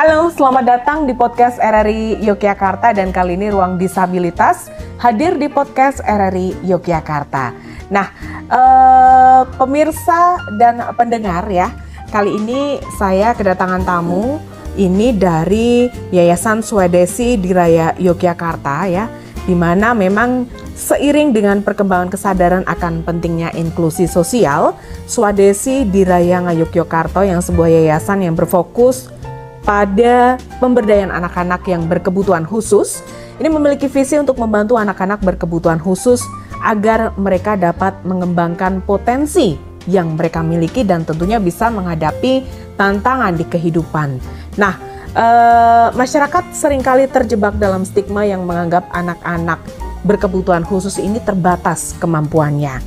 Halo, selamat datang di podcast RRI Yogyakarta dan kali ini Ruang Disabilitas hadir di podcast RRI Yogyakarta. Nah, pemirsa dan pendengar ya, kali ini saya kedatangan tamu ini dari Yayasan Swadesi Diraya Yogyakarta ya, di mana memang seiring dengan perkembangan kesadaran akan pentingnya inklusi sosial, Swadesi Diraya Yogyakarta yang sebuah yayasan yang berfokus pada pemberdayaan anak-anak yang berkebutuhan khusus, ini memiliki visi untuk membantu anak-anak berkebutuhan khusus agar mereka dapat mengembangkan potensi yang mereka miliki dan tentunya bisa menghadapi tantangan di kehidupan. Nah, masyarakat seringkali terjebak dalam stigma yang menganggap anak-anak berkebutuhan khusus ini terbatas kemampuannya.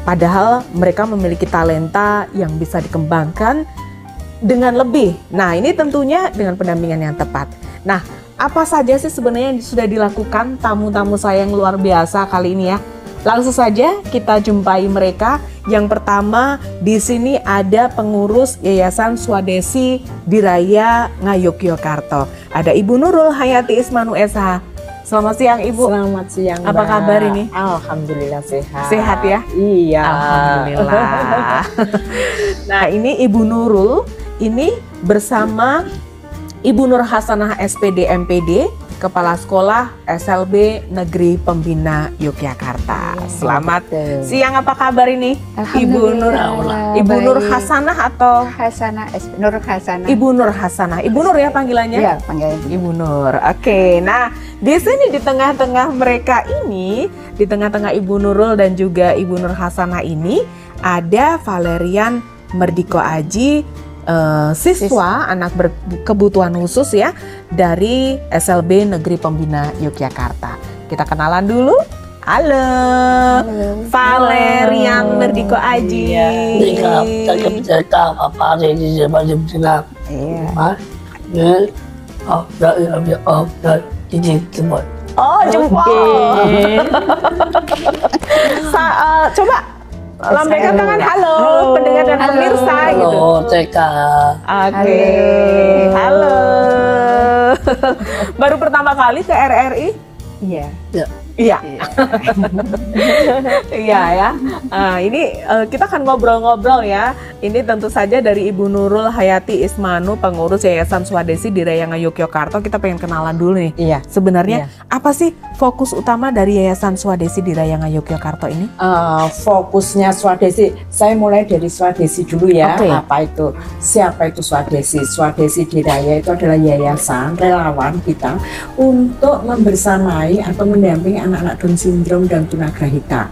Padahal mereka memiliki talenta yang bisa dikembangkan dengan lebih. Nah, ini tentunya dengan pendampingan yang tepat. Nah, apa saja sih sebenarnya yang sudah dilakukan tamu-tamu saya yang luar biasa kali ini ya? Langsung saja kita jumpai mereka. Yang pertama di sini ada pengurus Yayasan Swadesi Diraya Yogyakarta. Ada Ibu Nurul Hayati Ismanu SH. Selamat siang Ibu. Selamat siang. Apa kabar ini? Alhamdulillah sehat. Sehat ya? Iya. Alhamdulillah. Nah, ini Ibu Nurul ini bersama Ibu Nur Hasanah SPD MPD, Kepala Sekolah SLB Negeri Pembina Yogyakarta. Selamat siang, apa kabar ini? Ibu Nur, Ibu Nur Hasanah atau Hasanah, Nur Hasanah. Ibu Nur Hasanah. Ibu Nur ya panggilannya? Iya, panggilan Ibu Nur. Oke, nah di sini di tengah-tengah mereka ini, di tengah-tengah Ibu Nurul dan juga Ibu Nur Hasanah ini ada Valerian Merdiko Aji, siswa anak berkebutuhan khusus ya dari SLB Negeri Pembina Yogyakarta. Kita kenalan dulu. Halo. Valerian Merdiko Aji. Oh, jempol. Coba lambaikan tangan, halo pendengar dan pemirsa gitu. Halo, TK. Oke, halo. Baru pertama kali ke RRI? Iya. Iya. Iya ya. Ini kita akan ngobrol-ngobrol ya. Ini tentu saja dari Ibu Nurul Hayati Ismanu, pengurus Yayasan Swadesi Diraya Yogyakarta. Kita pengen kenalan dulu nih. Iya. Sebenarnya apa sih fokus utama dari Yayasan Swadesi Diraya Yogyakarta ini? Fokusnya Swadesi, saya mulai dari Swadesi dulu ya. Oke. Apa itu? Siapa itu Swadesi? Swadesi Diraya itu adalah yayasan relawan kita untuk membersamai atau mendampingi anak-anak Down syndrome dan tunagrahita.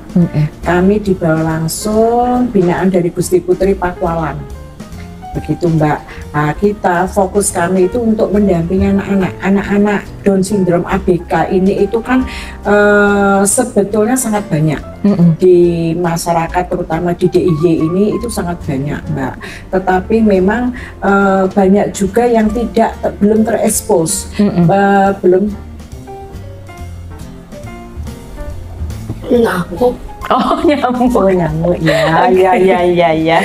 Kami dibawa langsung binaan dari Gusti Putri Pakualan. Begitu Mbak. Nah, kita fokus kami itu untuk mendampingi anak-anak Down syndrome ABK ini itu kan sebetulnya sangat banyak di masyarakat, terutama di DIY ini itu sangat banyak Mbak. Tetapi memang banyak juga yang belum terekspos, belum. Nyamuk. Oh, nyamuk. Oh, nyamuk ya. Iya.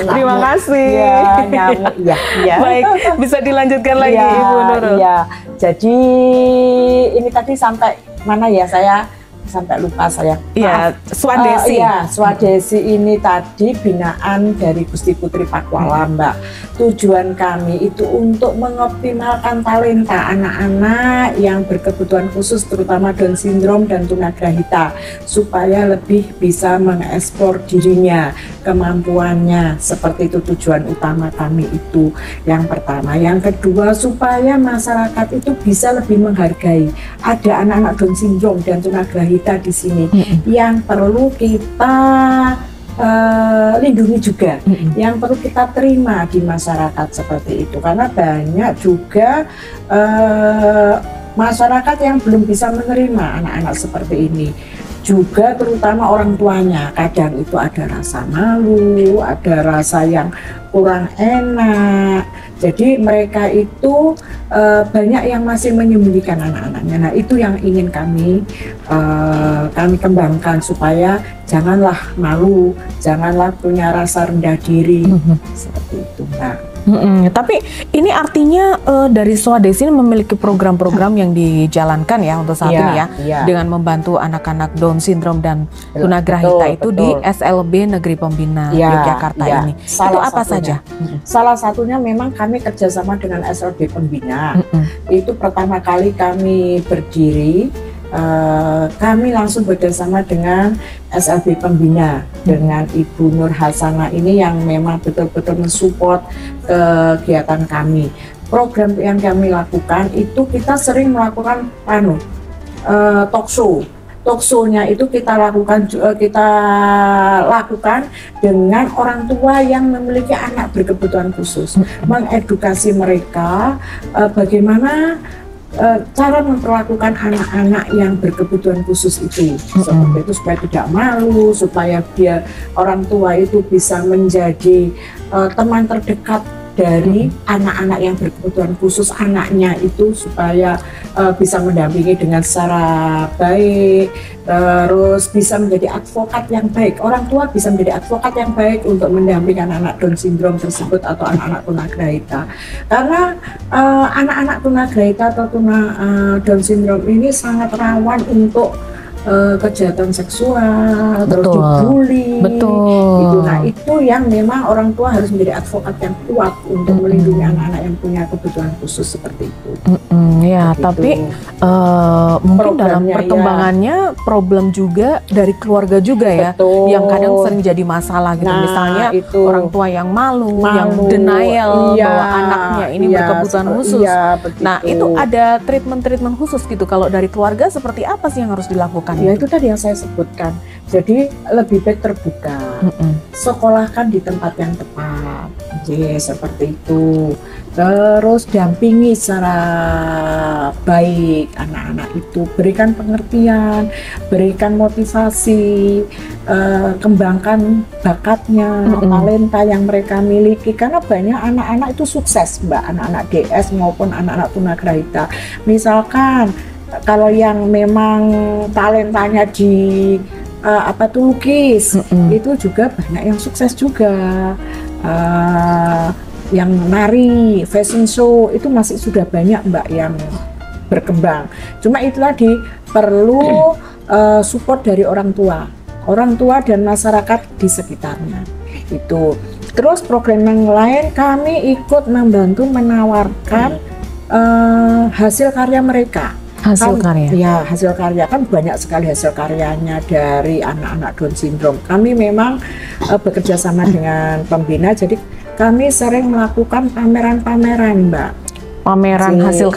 Terima kasih. Ya, nyamuk ya. Baik, bisa dilanjutkan lagi Ya, Ibu Nurul. Iya. Jadi ini tadi sampai mana ya, saya sampai lupa saya. Iya, Swadesi. Swadesi ini tadi binaan dari Gusti Putri Pakualan, Mbak. Tujuan kami itu untuk mengoptimalkan talenta anak-anak yang berkebutuhan khusus, terutama Down syndrome dan tunagrahita, supaya lebih bisa mengeksplor dirinya, kemampuannya. Seperti itu tujuan utama kami itu. Yang pertama, yang kedua supaya masyarakat itu bisa lebih menghargai. Ada anak-anak Down syndrome dan tunagrahita di sini yang perlu kita lindungi juga, yang perlu kita terima di masyarakat seperti itu, karena banyak juga masyarakat yang belum bisa menerima anak-anak seperti ini. Juga terutama orang tuanya, kadang itu ada rasa malu, ada rasa yang kurang enak. Jadi mereka itu banyak yang masih menyembunyikan anak-anaknya. Nah, itu yang ingin kami kembangkan supaya janganlah malu, janganlah punya rasa rendah diri seperti itu, Mbak. Tapi ini artinya dari Swadesi ini memiliki program-program yang dijalankan ya untuk saat ini ya, dengan membantu anak-anak Down syndrome dan tunagrahita itu di SLB Negeri Pembina Yogyakarta ini. Itu apa saja? Salah satunya memang kami kerjasama dengan SLB Pembina. Itu pertama kali kami berdiri. Kami langsung bekerjasama dengan SLB Pembina, dengan Ibu Nur Hasanah ini yang memang betul-betul mensupport kegiatan kami. Program yang kami lakukan itu kita sering melakukan talk show. Talk show-nya itu kita lakukan dengan orang tua yang memiliki anak berkebutuhan khusus, mengedukasi mereka bagaimana cara memperlakukan anak-anak yang berkebutuhan khusus itu, seperti itu, supaya tidak malu, supaya orang tua itu bisa menjadi teman terdekat dari anak-anak yang berkebutuhan khusus anaknya itu, supaya bisa mendampingi dengan secara baik, terus bisa menjadi advokat yang baik. Orang tua bisa menjadi advokat yang baik untuk mendampingi anak-anak Down syndrome tersebut atau anak-anak tunagrahita. Karena anak-anak tunagrahita atau Down syndrome ini sangat rawan untuk kejahatan seksual, terus dibully. Gitu. Nah, itu yang memang orang tua harus menjadi advokat yang kuat untuk melindungi anak-anak yang punya kebutuhan khusus seperti itu. Ya, tapi mungkin dalam perkembangannya problem juga dari keluarga juga ya, yang kadang sering jadi masalah gitu. Misalnya orang tua yang malu, yang denial bahwa anaknya ini berkebutuhan khusus. Nah, itu ada treatment khusus gitu. Kalau dari keluarga seperti apa sih yang harus dilakukan? Ya itu tadi yang saya sebutkan. Jadi lebih baik terbuka, sekolahkan di tempat yang tepat, seperti itu. Terus dampingi secara baik anak-anak itu, berikan pengertian, berikan motivasi, kembangkan bakatnya, talenta yang mereka miliki. Karena banyak anak-anak itu sukses, Mbak, anak-anak DS maupun anak-anak tunagrahita. Misalkan kalau yang memang talentanya di lukis, itu juga banyak yang sukses juga. Yang nari, fashion show itu masih sudah banyak, Mbak, yang berkembang. Cuma itu tadi perlu support dari orang tua dan masyarakat di sekitarnya. Itu. Terus program yang lain kami ikut membantu menawarkan hasil karya mereka. Hasil karya kan banyak sekali hasil karyanya dari anak-anak Down syndrome. Kami memang bekerja sama dengan pembina, jadi kami sering melakukan pameran-pameran, Mbak. Pameran hasil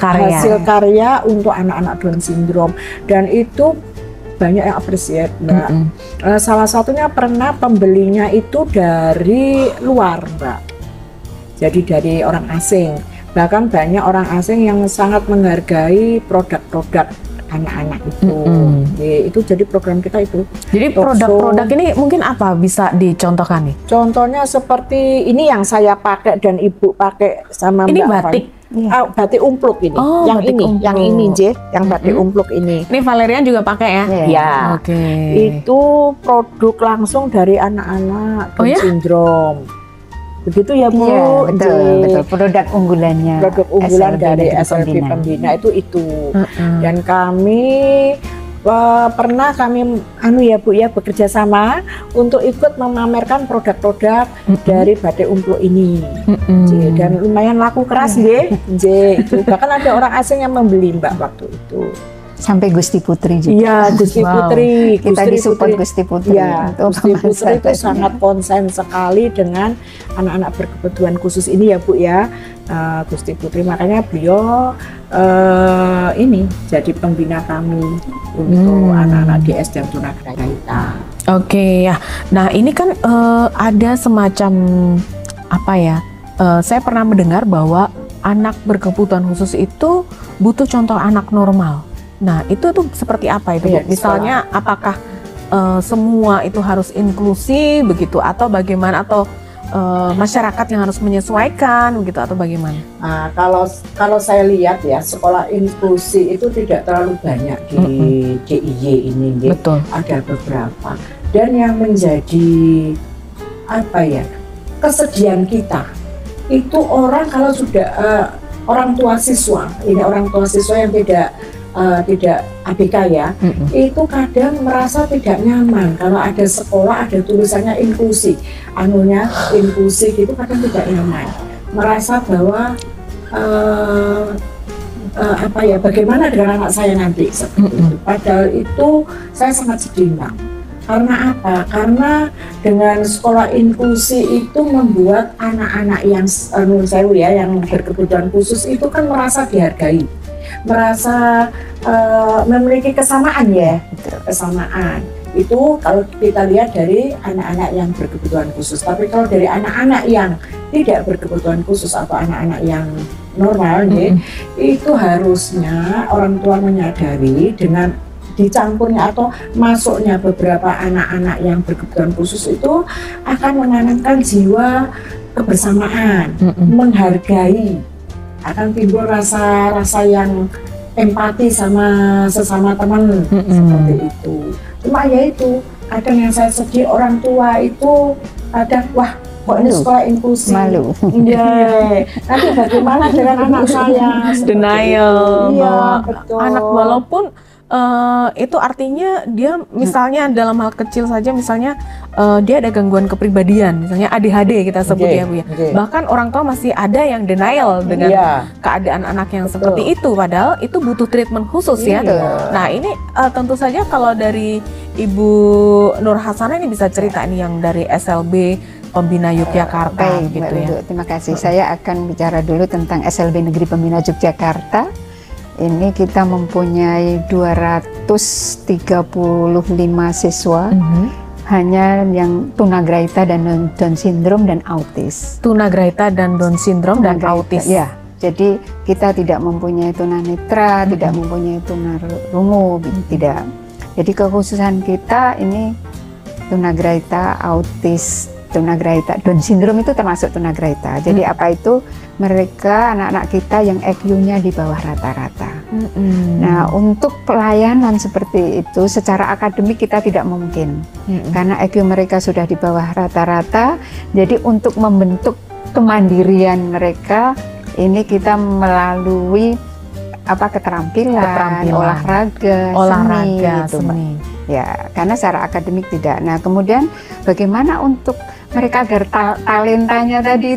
karya untuk anak-anak Down syndrome, dan itu banyak yang appreciate, Mbak. Salah satunya pernah pembelinya itu dari luar, Mbak. Jadi dari orang asing. Bahkan banyak orang asing yang sangat menghargai produk-produk anak-anak itu. Itu jadi program kita itu. Jadi produk-produk ini mungkin apa bisa dicontohkan nih? Contohnya seperti ini yang saya pakai dan Ibu pakai sama Mbak. Ini batik. Batik umpluk ini. Yang batik umpluk ini. Ini Valerian juga pakai ya? Ya. Itu produk langsung dari anak-anak Down syndrome. Begitu ya, Bu. Betul. Produk unggulannya. Produk unggulan dari SLB Pembina itu. Dan kami pernah Bu ya bekerja sama untuk ikut memamerkan produk-produk dari batik umpluk ini. Dan lumayan laku keras, itu. Bahkan ada orang asing yang membeli, Mbak, waktu itu. Sampai Gusti Putri juga. Iya, Gusti Putri. Kita disupport Gusti Putri. Ya, Gusti Putri itu sangat konsen sekali dengan anak-anak berkebutuhan khusus ini ya, Bu ya. Gusti Putri, makanya beliau ini jadi pembina kami untuk anak-anak DS dan tunagrahita. Ya. Nah, ini kan ada semacam saya pernah mendengar bahwa anak berkebutuhan khusus itu butuh contoh anak normal. Nah, itu tuh seperti apa itu? Misalnya apakah semua itu harus inklusi begitu, atau bagaimana, atau masyarakat yang harus menyesuaikan begitu, atau bagaimana? Kalau saya lihat ya, sekolah inklusi itu tidak terlalu banyak di DIY ini. Betul. Ada beberapa. Dan yang menjadi kesedihan kita itu orang kalau sudah orang tua siswa, ini orang tua siswa yang tidak ABK ya, itu kadang merasa tidak nyaman kalau ada sekolah ada tulisannya inklusi, inklusi gitu, kadang tidak nyaman, merasa bahwa bagaimana dengan anak saya nanti seperti itu. Padahal itu saya sangat sedih, Pak. Karena apa? Karena dengan sekolah inklusi itu membuat anak-anak yang yang berkebutuhan khusus itu kan merasa dihargai, merasa memiliki kesamaan ya, kesamaan. Itu kalau kita lihat dari anak-anak yang berkebutuhan khusus. Tapi kalau dari anak-anak yang tidak berkebutuhan khusus atau anak-anak yang normal itu harusnya orang tua menyadari dengan dicampurnya atau masuknya beberapa anak-anak yang berkebutuhan khusus itu akan menanamkan jiwa kebersamaan, menghargai, akan timbul rasa-rasa yang empati sama sesama teman seperti itu. Cuma ya itu kadang yang saya sedih, orang tua itu kadang wah kok ini sekolah inklusi, malu. Iya. Nanti bagaimana dengan anak saya? Denial, iya, betul. Anak walaupun itu artinya dia misalnya dalam hal kecil saja, misalnya dia ada gangguan kepribadian, misalnya ADHD kita sebut ya Bu ya. Bahkan orang tua masih ada yang denial dengan keadaan anak yang seperti itu, padahal itu butuh treatment khusus ya. Nah ini tentu saja kalau dari Ibu Nur Hasanah ini bisa cerita nih yang dari SLB Pembina Yogyakarta gitu ya. Terima kasih. Saya akan bicara dulu tentang SLB Negeri Pembina Yogyakarta. Ini kita mempunyai 235 siswa, hanya yang tunagrahita dan Down syndrome dan autis. Tunagrahita dan Down syndrome dan autis. Ya, jadi kita tidak mempunyai tunanetra, tidak mempunyai tunarungu, tidak. Jadi kekhususan kita ini tunagrahita, autis, tunagrahita, Down syndrome itu termasuk tunagrahita. Jadi apa itu? Mereka anak-anak kita yang EQ-nya di bawah rata-rata. Nah, untuk pelayanan seperti itu secara akademik kita tidak mungkin. Karena EQ mereka sudah di bawah rata-rata. Jadi untuk membentuk kemandirian mereka ini kita melalui keterampilan, olahraga, gitu, seni. Ya, karena secara akademik tidak. Nah, kemudian bagaimana untuk mereka agar talentanya tadi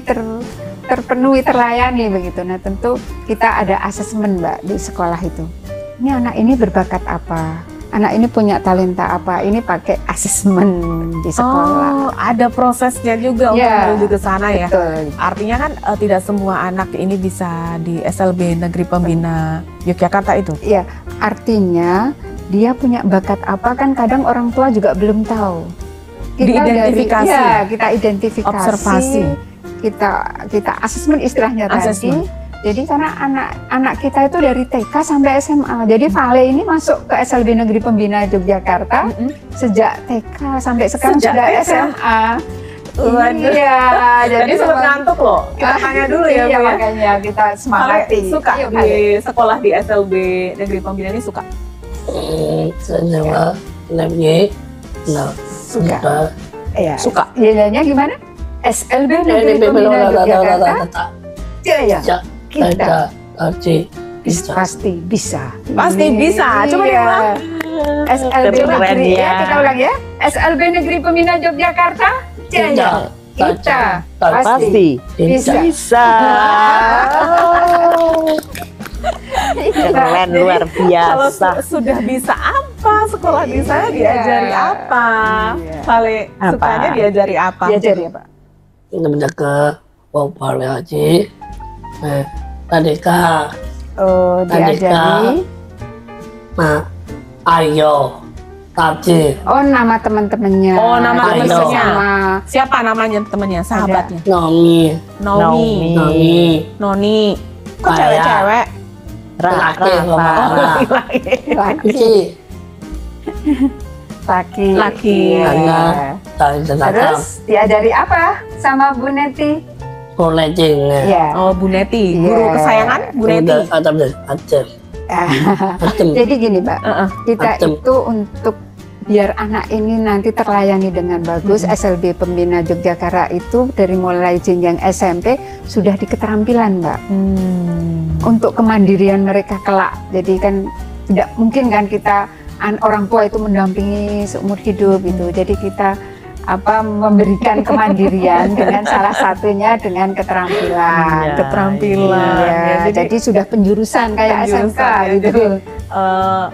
terpenuhi, terlayani begitu. Nah, tentu kita ada asesmen, Mbak, di sekolah itu. Ini anak ini berbakat apa? Anak ini punya talenta apa? Ini pakai asesmen di sekolah. Oh, ada prosesnya juga untuk menuju ke sana ya. Betul. Artinya kan tidak semua anak ini bisa di SLB Negeri Pembina Yogyakarta itu. Iya, artinya dia punya bakat apa kan kadang orang tua juga belum tahu. Diidentifikasi. Kita identifikasi. Observasi. Kita asesmen istilahnya tadi. Jadi karena anak kita itu dari TK sampai SMA. Jadi Vale ini masuk ke SLB Negeri Pembina Yogyakarta sejak TK sampai sekarang sudah SMA. Iya, jadi sempat ngantuk loh. Kita tanya dulu ya, Bu ya. Makanya kita semangati. Suka di sekolah di SLB Negeri Pembina ini suka? Suka. Iya. Suka. Nilainya gimana? SLB Negeri Pembina Yogyakarta. Iya. Kita pasti bisa. Pasti bisa. Coba diulang. SLB Negeri ya, kita ulang ya. SLB Negeri Pembina Yogyakarta. Jaya. Kita pasti bisa. Keren, luar biasa. Kalau sudah bisa apa? Sekolah di sana diajari apa? Vale sukanya diajari apa? Diajari apa? Kita menjaga Vale Haji. Tadika. Oh, diajari. Nah, ayo. Tadi. Oh, nama teman-temannya. Oh, nama teman-temannya. Siapa namanya temannya? Sahabatnya? Nomi. Noni. Kok cewek-cewek? Laki. Terus diajari apa sama Bu Neti? Bu Neti. Ya. Oh, Bu Neti. Guru kesayangan Bu Neti. Jadi gini, Mbak. Kita itu untuk biar anak ini nanti terlayani dengan bagus, SLB Pembina Yogyakarta itu dari mulai jenjang SMP sudah di keterampilan, Mbak. Untuk kemandirian mereka kelak. Jadi kan tidak mungkin kan kita orang tua itu mendampingi seumur hidup gitu. Jadi kita memberikan kemandirian dengan salah satunya dengan keterampilan. Keterampilan. Ya, jadi sudah penjurusan kayak SMK gitu. Jadi,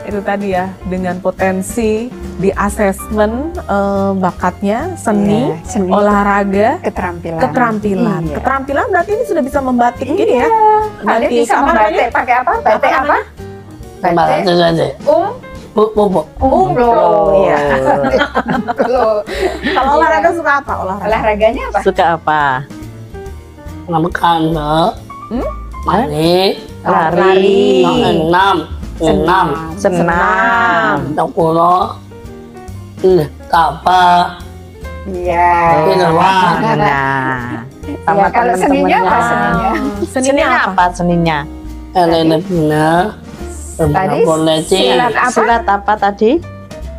itu tadi ya, dengan potensi di asesmen bakatnya seni, seni, olahraga, keterampilan. Iya. Keterampilan berarti ini sudah bisa membatik gini ya. Kalian bisa membatik pakai apa? Batik apa? Batik saja. Bobo. Iya. Kalau olahraga suka apa? Olahraganya apa? Suka apa? Makan, mandi, Lari. senam, Senam. kulo, apa? Iya. Nah, Ya, kalau seninya apa seninya? Seninya apa? Seninya? Elena, Tadi boleh silat apa? Silat apa tadi?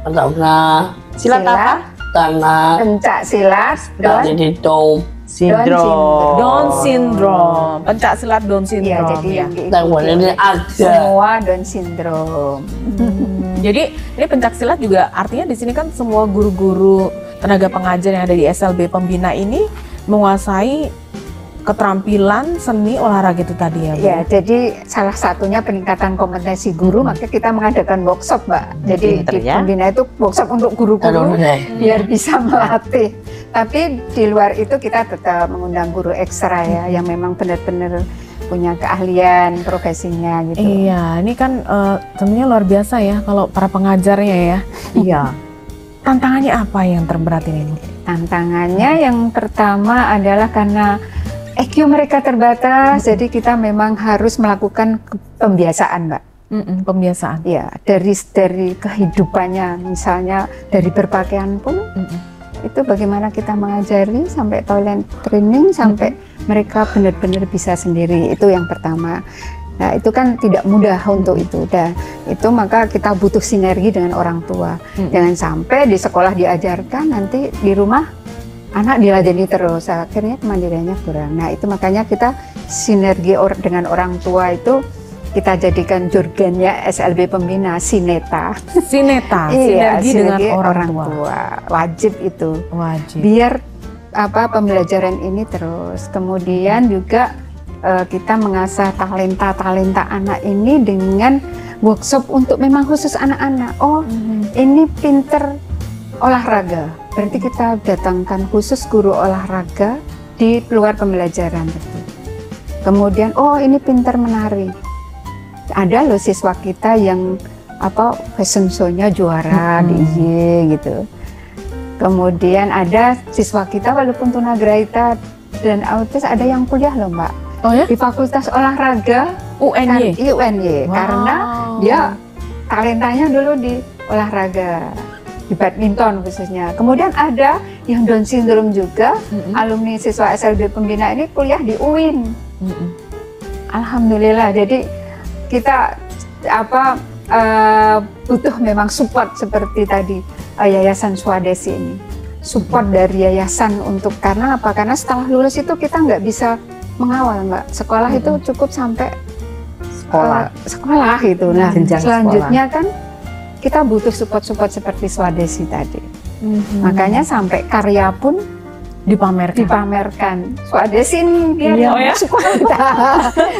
Karena Silat apa? karena Pencak silat, dari itu Sindrom. Down syndrome, pencak silat Down Iya, syndrome. jadi ya. yang diikuti dan ini ada semua Down syndrome. Jadi ini pencak silat juga artinya di sini kan semua guru-guru tenaga pengajar yang ada di SLB Pembina ini menguasai keterampilan seni olahraga itu tadi ya, Bu? Ya, jadi salah satunya peningkatan kompetensi guru, maka kita mengadakan workshop, Mbak. Jadi Pinter, di ya. Pembina itu workshop untuk guru-guru biar bisa melatih. Tapi di luar itu kita tetap mengundang guru ekstra ya, yang memang benar-benar punya keahlian profesinya gitu. Iya, ini kan tentunya luar biasa ya kalau para pengajarnya ya. Iya. Tantangannya apa yang terberat ini, Bu? Tantangannya yang pertama adalah karena EQ mereka terbatas, jadi kita memang harus melakukan pembiasaan, Mbak. Pembiasaan. Ya, dari kehidupannya, misalnya dari berpakaian pun, itu bagaimana kita mengajari sampai toilet training, sampai mereka benar-benar bisa sendiri. Itu yang pertama. Nah, itu kan tidak mudah untuk itu. Dan itu maka kita butuh sinergi dengan orang tua. Jangan sampai di sekolah diajarkan, nanti di rumah anak diladeni terus, akhirnya kemandiriannya kurang. Nah, itu makanya kita sinergi dengan orang tua itu kita jadikan jurgennya SLB Pembina, Sineta. Sineta, Iya, sinergi dengan orang tua. Wajib itu. Wajib. Biar pembelajaran ini terus. Kemudian juga kita mengasah talenta-talenta anak ini dengan workshop untuk memang khusus anak-anak. Oh, ini pinter olahraga. Berarti kita datangkan khusus guru olahraga di luar pembelajaran. Kemudian, oh ini pinter menari. Ada loh siswa kita yang fashion show-nya juara di IG gitu. Kemudian ada siswa kita walaupun tunagrahita dan autis ada yang kuliah loh, Mbak. Oh ya? Di Fakultas Olahraga UNY. UNY Wow. karena dia talentanya dulu di olahraga. Di badminton khususnya. Kemudian ada yang Down syndrome juga, alumni siswa SLB Pembina ini kuliah di UIN. Alhamdulillah. Jadi kita butuh memang support seperti tadi Yayasan Swadesi ini. Support dari yayasan untuk karena apa? Karena setelah lulus itu kita nggak bisa mengawal, Mbak. Sekolah itu cukup sampai sekolah gitu. Nah, Jenjang selanjutnya kan kita butuh support-support seperti Swadesi tadi. Makanya sampai karya pun dipamerkan. Swadesi ini dia Iya, yang oh ya? support kita.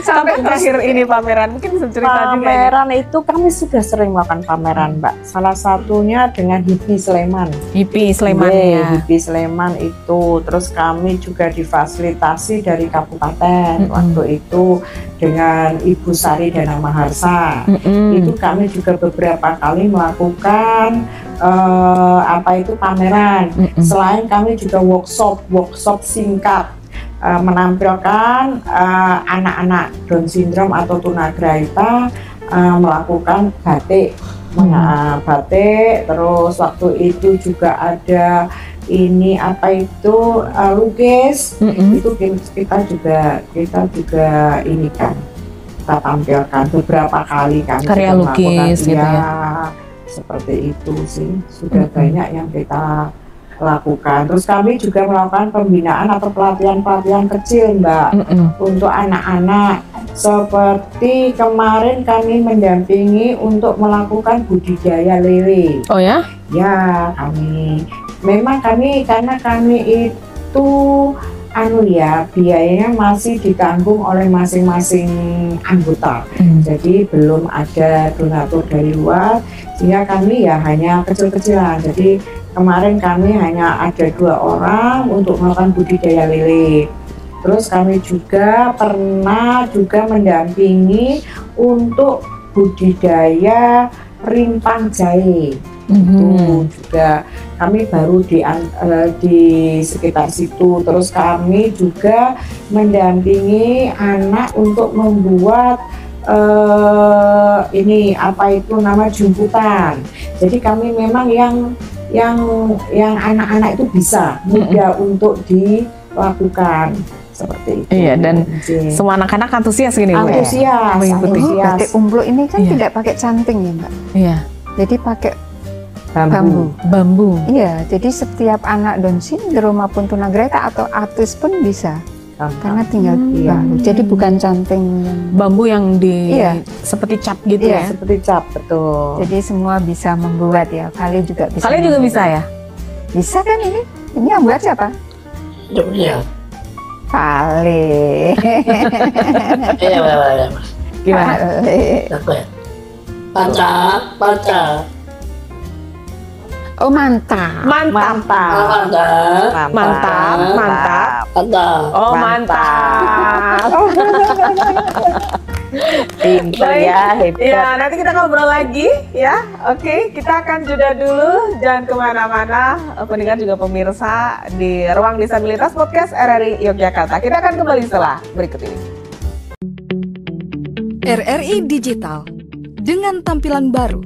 Sampai terakhir ini pameran, mungkin bisa cerita juga ini. Pameran itu kami sudah sering melakukan pameran, Mbak. Salah satunya dengan HIPI Sleman. HIPI Sleman Yeay, ya. HIPI Sleman itu. Terus kami juga difasilitasi dari kabupaten waktu itu dengan Ibu Sari Dana Maharsa. Itu kami juga beberapa kali melakukan pameran. Selain kami juga workshop singkat menampilkan anak-anak Down syndrome atau tunagrahita melakukan batik, batik. Terus waktu itu juga ada ini lukis. Itu kita juga ini kan kita tampilkan beberapa kali kami Karya juga lukis melakukan, gitu ya. Seperti itu sih, sudah banyak yang kita lakukan. Terus kami juga melakukan pembinaan atau pelatihan-pelatihan kecil, Mbak, untuk anak-anak. Seperti kemarin kami mendampingi untuk melakukan budidaya lele. Oh ya? Ya, karena kami itu biayanya masih ditanggung oleh masing-masing anggota. Jadi belum ada donatur dari luar, sehingga kami ya hanya kecil-kecilan. Jadi kemarin kami hanya ada 2 orang untuk melakukan budidaya lele. Terus kami juga pernah mendampingi untuk budidaya rimpang jahe. Itu juga kami baru di sekitar situ. Terus kami juga mendampingi anak untuk membuat jumputan. Jadi kami memang yang anak-anak itu bisa mudah untuk dilakukan seperti itu. Iya, dan semua anak-anak antusias gini, Bu. Antusias. Batik umblo ini kan tidak pakai canting ya, Mbak. Iya. Jadi pakai Bambu. Bambu. Iya, jadi setiap anak Down syndrome maupun tunagrahita atau autis pun bisa. Karena tinggal bambu. Jadi bukan canting Bambu yang seperti cap gitu ya. Seperti cap, betul. Jadi semua bisa membuat ya. Kalian juga bisa. Kalian juga bisa ya? Bisa kan ini? Ini yang buat siapa? Iya. Kali. Iya. Gimana? Apa ya? Baca. Oh, mantap. Mantap. Oh, mantap. Pintar ya, hebat. Ya, nanti kita ngobrol lagi ya. Oke, kita akan jeda dulu. Jangan kemana-mana. Pendengar juga pemirsa di Ruang Disabilitas Podcast RRI Yogyakarta. Kita akan kembali setelah berikut ini. RRI Digital dengan tampilan baru,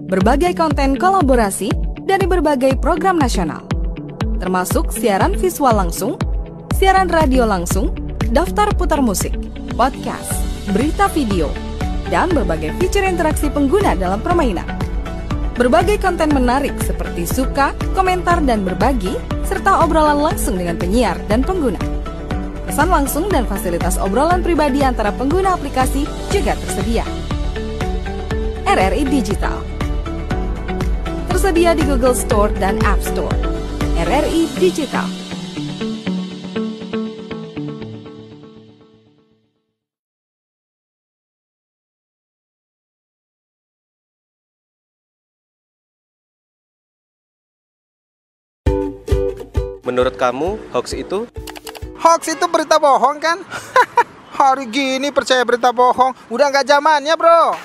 berbagai konten kolaborasi dari berbagai program nasional, termasuk siaran visual langsung, siaran radio langsung, daftar putar musik, podcast, berita video, dan berbagai fitur interaksi pengguna dalam permainan. Berbagai konten menarik seperti suka, komentar, dan berbagi, serta obrolan langsung dengan penyiar dan pengguna. Pesan langsung dan fasilitas obrolan pribadi antara pengguna aplikasi juga tersedia. RRI Digital tersedia di Google Store dan App Store. RRI Digital. Menurut kamu, hoax itu? Hoax itu berita bohong kan? Hari gini percaya berita bohong, udah nggak zamannya bro.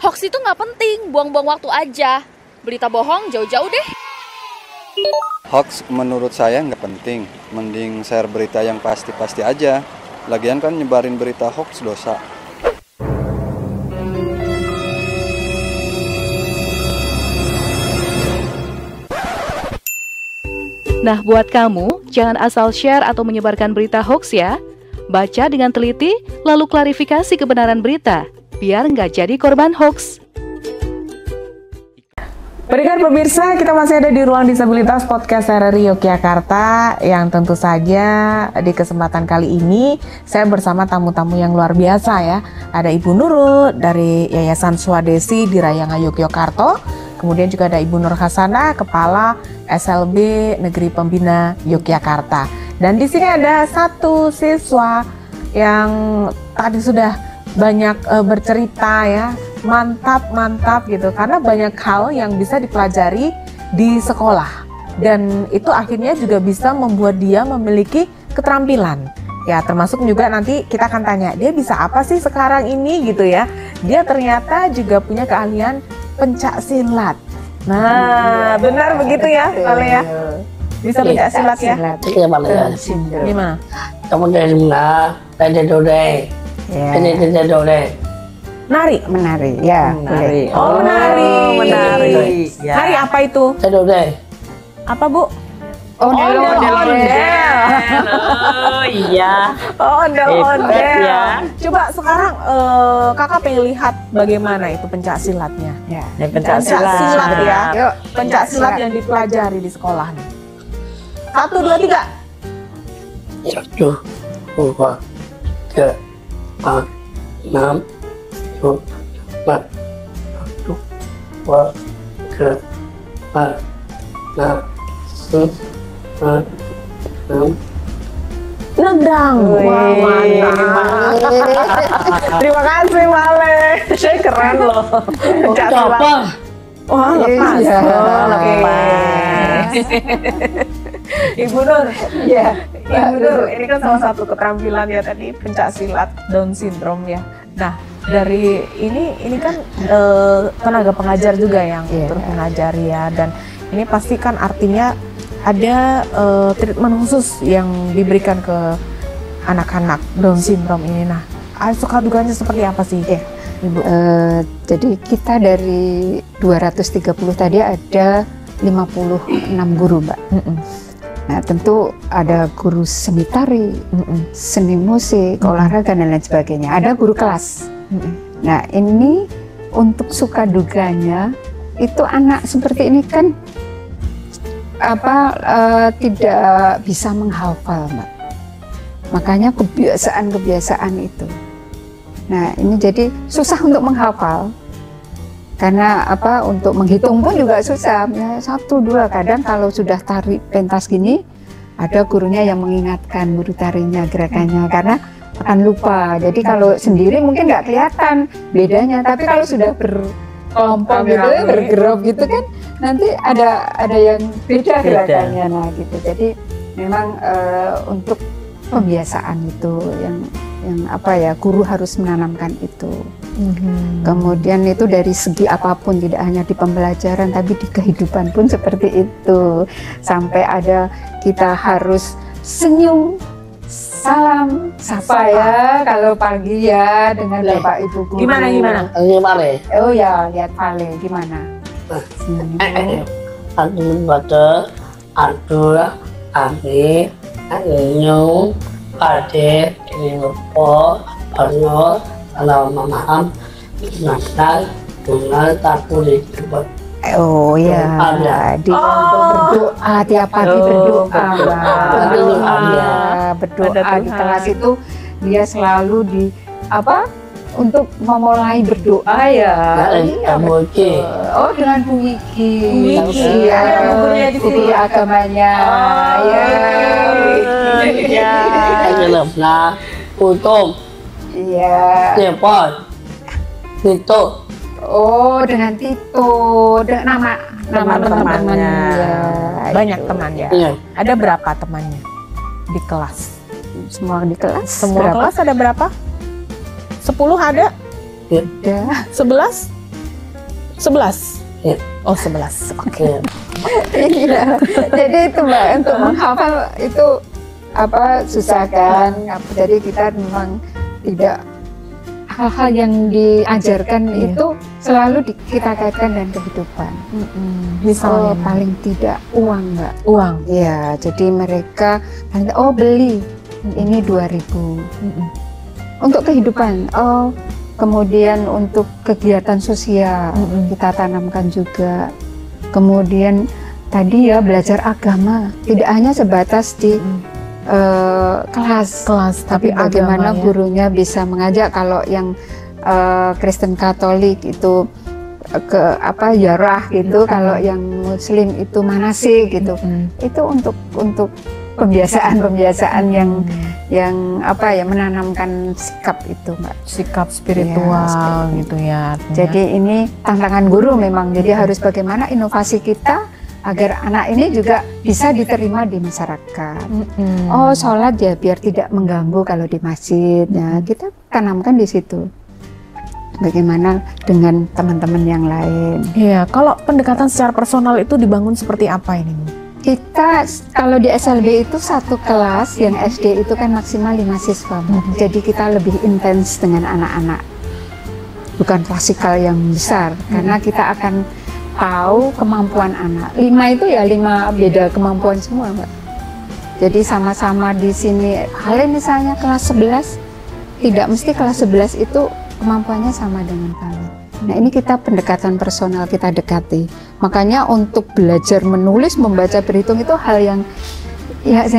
Hoax itu nggak penting, buang-buang waktu aja. Berita bohong jauh-jauh deh. Hoax menurut saya nggak penting, mending share berita yang pasti-pasti aja. Lagian kan nyebarin berita hoax dosa. Nah, buat kamu, jangan asal share atau menyebarkan berita hoax ya. Baca dengan teliti, lalu klarifikasi kebenaran berita, biar nggak jadi korban hoax. Pendengar pemirsa, kita masih ada di Ruang Disabilitas Podcast RRI Yogyakarta, yang tentu saja di kesempatan kali ini saya bersama tamu-tamu yang luar biasa ya. Ada Ibu Nurul dari Yayasan Swadesi di Rayanga Yogyakarta. Kemudian juga ada Ibu Nur Hasanah, Kepala SLB Negeri Pembina Yogyakarta. Dan di sini ada satu siswa yang tadi sudah banyak bercerita ya, mantap gitu, karena banyak hal yang bisa dipelajari di sekolah, dan itu akhirnya juga bisa membuat dia memiliki keterampilan ya, termasuk juga nanti kita akan tanya dia bisa apa sih sekarang ini gitu ya. Dia ternyata juga punya keahlian pencak silat. Nah, benar begitu ya, Lale ya? Bisa pencak silat ya? Iya, Gimana? Kamu dari mana? Dari Dode. Dari Dode. Nari? Menari, ya. Menari. Oh, menari. Menari. Ya. Nari apa itu? Dari Dode. Apa, Bu? Ondel-ondel. Oh iya. Ondel-ondel. Ya. Coba sekarang kakak pengen lihat bagaimana itu pencak silatnya. Ya. Pencak silat ya. Yuk, Pencak silat yang dipelajari di sekolah nih. 1, 2, 3. 1, 2, 3, 4, 6, 7, 8, 1, 2, 3, 4, 6, 6. Nendang. Wah, mantap. Terima kasih, Male. Saya keren loh. Pencak silat. Wah, lepas. Iya. Lepas. Ibu Nur, ya, Ibu Nur, ini kan salah satu keterampilan ya tadi pencak silat Down syndrome ya. Nah, dari ini kan tenaga pengajar juga yang turut mengajari ya, dan ini pasti kan artinya ada treatment khusus yang diberikan ke anak-anak Down syndrome ini. Nah, suka dukanya seperti apa sih, Ibu? Jadi kita dari 230 tadi ada 56 guru, Mbak. Nah, tentu ada guru seni tari, seni musik, olahraga dan lain sebagainya. Ada guru kelas. Nah, ini untuk suka duganya itu anak seperti ini kan tidak bisa menghafal, Mbak. Makanya kebiasaan itu. Nah, ini jadi susah untuk menghafal. Karena untuk menghitung pun juga susah, ya 1, 2, kadang kalau sudah tarik pentas gini ada gurunya yang mengingatkan guru tarinya gerakannya karena akan lupa. Jadi kalau sendiri mungkin nggak kelihatan bedanya, tapi kalau sudah berkelompok gitu, bergerak gitu kan nanti ada yang beda gerakannya. Nah gitu. Jadi memang untuk pembiasaan itu yang guru harus menanamkan itu. Kemudian itu dari segi apapun, tidak hanya di pembelajaran tapi di kehidupan pun seperti itu. Sampai ada kita harus senyum, salam, sapa ya kalau pagi ya dengan Bapak Ibu guru. Gimana? Oh ya, lihat Vale gimana? Aduh, baca, aduh, ami, anyong, pade, kinipo, pano, salam maaf, nasal, bunga, takuri, cepat. Oh ya, dia untuk berdoa tiap pagi berdoa, berdoa di kelas itu dia selalu untuk memulai berdoa ya. Oh dengan Bu Wiki, gurunya di sini agamanya. Nah, untuk telepon, itu. Oh dengan Tito, dengan nama teman-temannya. Banyak temannya. Ada berapa temannya di kelas? Semua di kelas. Semua berapa? Kelas ada berapa? 10 ada? Ada. 11? 11? Ya. Oh 11, oke. Iya. Jadi itu Mbak, untuk menghafal itu susah kan. Jadi kita memang tidak, hal-hal yang diajarkan itu selalu kita kaitkan dengan kehidupan. Misalnya paling tidak uang, Mbak. Uang. Ya, jadi mereka beli ini 2.000. Untuk kehidupan. Kemudian untuk kegiatan sosial kita tanamkan juga. Kemudian tadi ya belajar agama, tidak hanya sebatas di kelas, tapi bagaimana gurunya bisa mengajak. Kalau yang Kristen Katolik itu yarah gitu, kalau yang Muslim itu manasik gitu. Itu untuk pembiasaan yang menanamkan sikap itu, Mbak. Sikap spiritual gitu ya. Artinya. Jadi ini tantangan guru memang. Jadi harus bagaimana inovasi kita agar anak ini juga bisa diterima di masyarakat. Sholat ya biar tidak mengganggu kalau di masjid. Ya, kita tanamkan di situ. Bagaimana dengan teman-teman yang lain? Iya, kalau pendekatan secara personal itu dibangun seperti apa ini, Bu? Kita kalau di SLB itu satu kelas, yang SD itu kan maksimal 5 siswa. Jadi kita lebih intens dengan anak-anak. Bukan klasikal yang besar, karena kita akan tahu kemampuan anak. 5 itu ya 5 beda kemampuan semua, Mbak. Jadi sama-sama di sini. Kalian misalnya kelas 11, tidak mesti kelas 11 itu kemampuannya sama dengan kalian. Nah, ini kita pendekatan personal, kita dekati. Makanya untuk belajar menulis, membaca, berhitung itu hal yang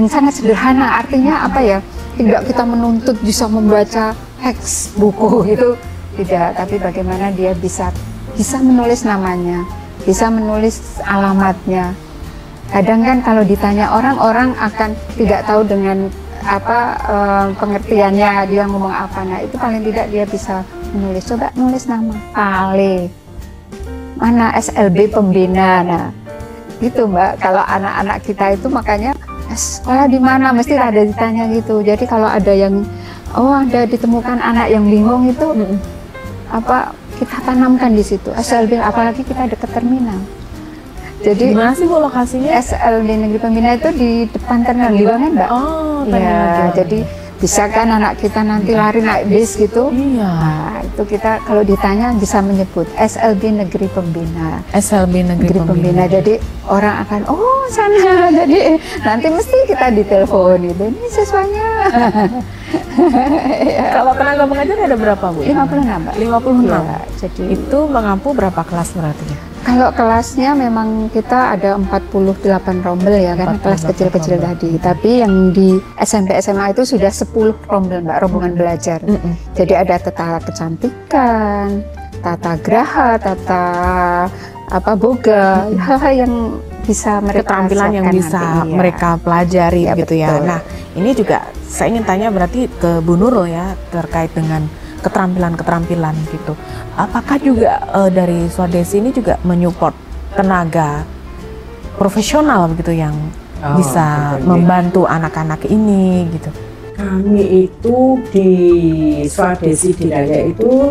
sangat sederhana. Artinya apa ya? Tidak kita menuntut bisa membaca teks buku itu, tidak. Tapi bagaimana dia bisa menulis namanya, bisa menulis alamatnya. Kadang kan kalau ditanya orang akan tidak tahu dengan apa pengertiannya dia ngomong apa. Nah, itu paling tidak dia bisa menulis. Coba nulis nama Pale, mana SLB pembina. Nah, gitu Mbak. Kalau anak-anak kita itu makanya sekolah di mana mesti ada ditanya gitu. Jadi kalau ada yang ada ditemukan anak yang bingung itu apa kita tanamkan di situ SLB, apalagi kita dekat terminal. Jadi gimana sih Bu lokasinya? SLB Negeri Pembina itu di depan terminal Liwangan, Mbak. Oh, ya, jadi bisa kan anak kita nanti lari naik bis gitu. Iya. Nah, itu kita kalau ditanya bisa menyebut SLB Negeri Pembina. SLB Negeri Pembina. Jadi orang akan sana. Jadi nanti mesti kita ditelepon gitu. Ini siswanya. Kalau tenaga pengajar ada berapa Bu? 56, Mbak. 56. Ya, jadi itu mengampu berapa kelas berarti ya? Kalau kelasnya memang kita ada 48 rombel ya kan, kelas kecil-kecil tadi. Tapi yang di SMP SMA itu sudah 10 rombel, Mbak, rombongan belajar. Jadi ada tata kecantikan, tata graha, tata boga, hal-hal yang bisa mereka keterampilan yang bisa nanti, mereka pelajari gitu betul. ya. Nah, ini juga saya ingin tanya berarti ke Bu Nurul ya terkait dengan keterampilan gitu. Apakah juga dari Swadesi ini juga menyupport tenaga profesional begitu yang bisa membantu anak-anak ini gitu? Kami itu di Swadesi Diraya itu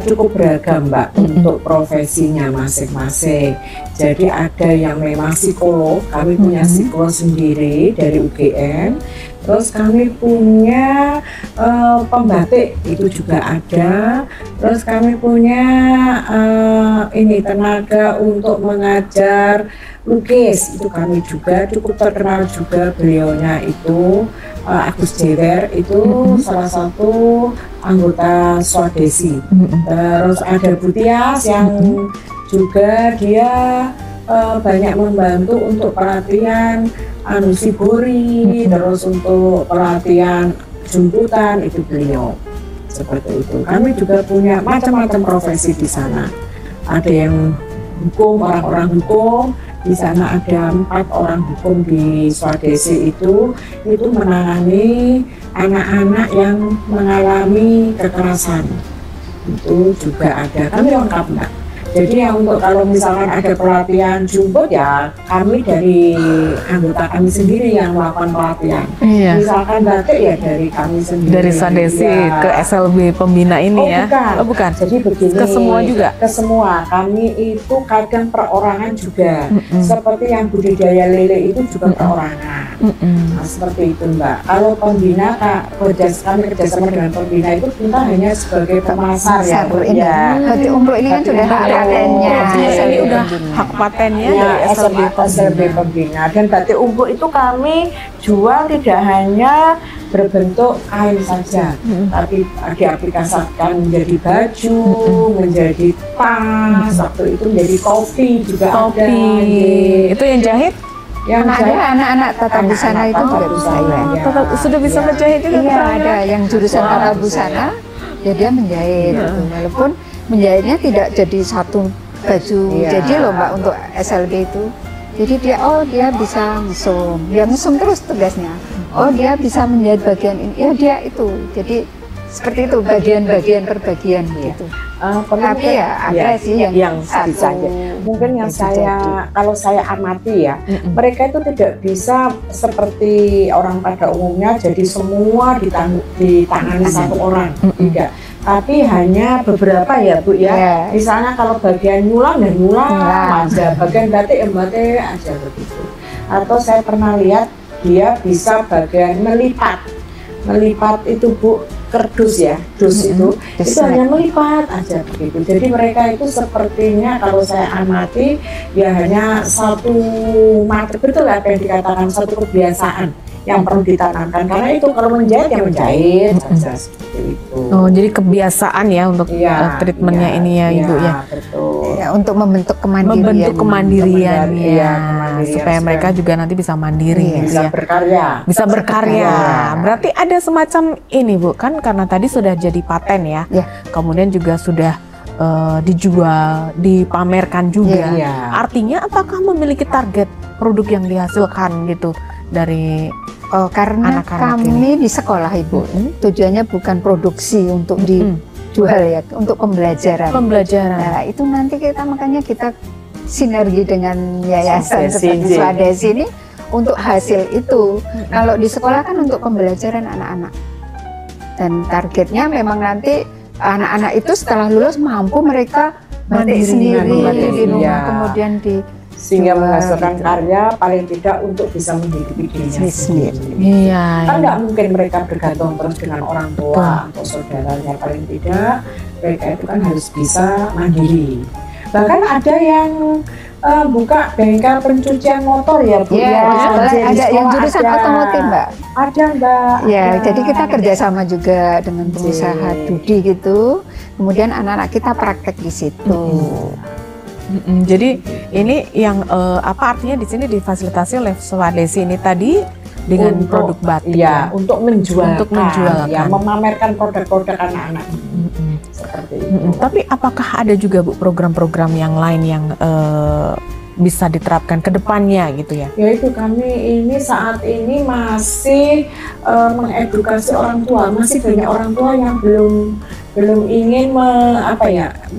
cukup beragam Mbak untuk profesinya masing-masing. Jadi ada yang memang psikolog, kami punya psikolog sendiri dari UGM. Terus kami punya pembatik itu juga ada. Terus kami punya tenaga untuk mengajar lukis itu kami juga cukup terkenal juga beliaunya itu Agus Jewer itu salah satu anggota Swadesi. Terus ada Butias yang juga dia banyak membantu untuk pelatihan Sibori, terus untuk pelatihan jemputan itu beliau seperti itu. Kami juga punya macam-macam profesi di sana. Ada yang hukum, orang-orang hukum. Di sana ada 4 orang hukum di Swadesi itu menangani anak-anak yang mengalami kekerasan. Itu juga ada. Kami lengkap Mbak. Jadi yang untuk kalau misalkan ada pelatihan jumput ya kami dari anggota kami sendiri yang melakukan pelatihan. Iya. Misalkan batik ya dari kami sendiri. Dari Swadesi ke SLB Pembina ini ya? Bukan. Jadi begini. Ke semua juga? Ke semua. Kami itu kadang perorangan juga. Seperti yang budidaya lele itu juga perorangan. Nah, seperti itu Mbak. Kalau Pembina kami kerjasama dengan Pembina itu kita hanya sebagai pemasar ya. Berarti umroh ini kan sudah patennya. Ini udah hak patennya dari SLB Pembina. Dan batik umpu itu kami jual tidak hanya berbentuk kain saja, tapi diaplikasikan menjadi baju, menjadi tas, waktu itu menjadi topi juga ada. Itu yang jahit? Yang anak-anak tata busana itu juga bisa ya. Sudah bisa menjahit juga? Iya, ada yang jurusan tata busana, ya dia menjahit. Gitu. Walaupun menjahitnya tidak jadi satu baju jadi loh Mbak untuk SLB itu. Jadi dia bisa mesum, dia mesum terus tugasnya. Dia bisa menjahit bagian ini, ya dia itu. Jadi seperti itu bagian-bagian per bagian gitu. Tapi ya ada sih yang bisa aja. Mungkin yang kalau saya amati ya, mereka itu tidak bisa seperti orang pada umumnya jadi semua ditangani satu orang, tidak. Tapi hanya beberapa ya Bu ya. Misalnya kalau bagian nyulam ya nyulam aja, bagian batik ya batik aja begitu. Atau saya pernah lihat dia bisa bagian melipat itu Bu. kerdus ya, dus itu hanya melipat aja begitu. Jadi mereka itu sepertinya kalau saya amati ya hanya satu materi, betul apa yang dikatakan, satu kebiasaan yang perlu ditanamkan, karena itu kalau menjahit ya menjahit saja seperti itu. Oh, jadi kebiasaan ya untuk treatmentnya ini ya Ibu ya. Betul. Ya, untuk membentuk kemandirian. Membentuk kemandirian ya, supaya mereka juga nanti bisa mandiri gitu bisa ya. berkarya. Bisa berkarya. Berarti ada semacam ini Bu, kan karena tadi sudah jadi paten ya. Kemudian juga sudah dijual, dipamerkan juga. Artinya apakah memiliki target produk yang dihasilkan gitu dari karena anak-anak kami di sekolah Ibu, tujuannya bukan produksi untuk dijual ya, untuk pembelajaran. Nah, itu nanti makanya kita sinergi dengan yayasan seperti Swadesi ini untuk hasil itu. Kalau di sekolah kan untuk pembelajaran anak-anak. Dan targetnya memang nanti anak-anak itu setelah lulus mampu mereka batik sendiri di rumah, kemudian sehingga menghasilkan karya paling tidak untuk bisa menghidupi dirinya sendiri. Kan nggak mungkin mereka bergantung terus dengan orang tua atau saudaranya, paling tidak mereka itu kan harus bisa mandiri. Bahkan ada yang buka bengkel pencucian motor ya Bu. Ada yang jurusan otomotif Mbak. Ada Mbak. Ya, jadi kita kerjasama juga dengan pengusaha Dudi gitu. Kemudian anak-anak kita praktek di situ. Jadi ini yang apa artinya di sini difasilitasi oleh Swadesi ini tadi dengan produk batik ya, untuk menjualkan, ya, memamerkan produk-produk anak-anak. Seperti itu. Tapi apakah ada juga Bu program-program yang lain yang bisa diterapkan ke depannya gitu ya? Yaitu kami ini saat ini masih mengedukasi orang tua, masih banyak orang tua yang belum ingin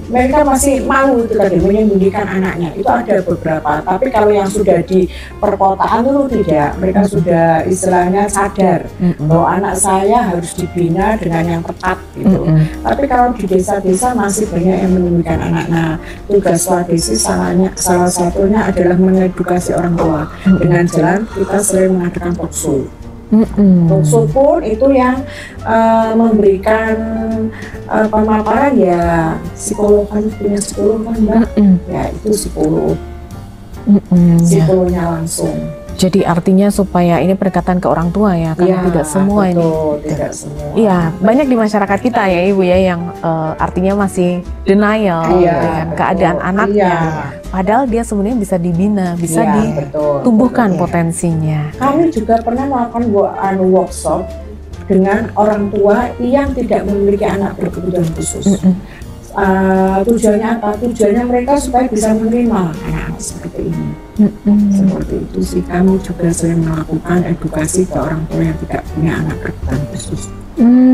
mereka masih malu itu tadi menyembunyikan anaknya. Itu ada beberapa, tapi kalau yang sudah di perkotaan itu tidak, mereka sudah istilahnya sadar bahwa anak saya harus dibina dengan yang tepat gitu. Tapi kalau di desa-desa masih banyak yang menyembunyikan anak. Nah, tugas Swadesi salah satunya adalah mengedukasi orang tua dengan jalan kita sering mengadakan talkshow. Talkshow pun itu yang memberikan pemaparan ya, psikolog kan punya psikolog kan Mbak, ya itu psikolognya langsung. Jadi artinya supaya ini pendekatan ke orang tua ya, karena tidak semua tidak semua. Iya, banyak di masyarakat kita ya Ibu ya yang artinya masih denial dengan keadaan anaknya. Padahal dia sebenarnya bisa dibina, bisa ditumbuhkan potensinya. Kami juga pernah melakukan workshop dengan orang tua yang tidak memiliki anak berkebutuhan khusus. Tujuannya apa? Tujuannya mereka supaya bisa menerima anak-anak seperti ini. Seperti itu sih, kami juga sering melakukan edukasi ke orang tua yang tidak punya anak berkebutuhan khusus.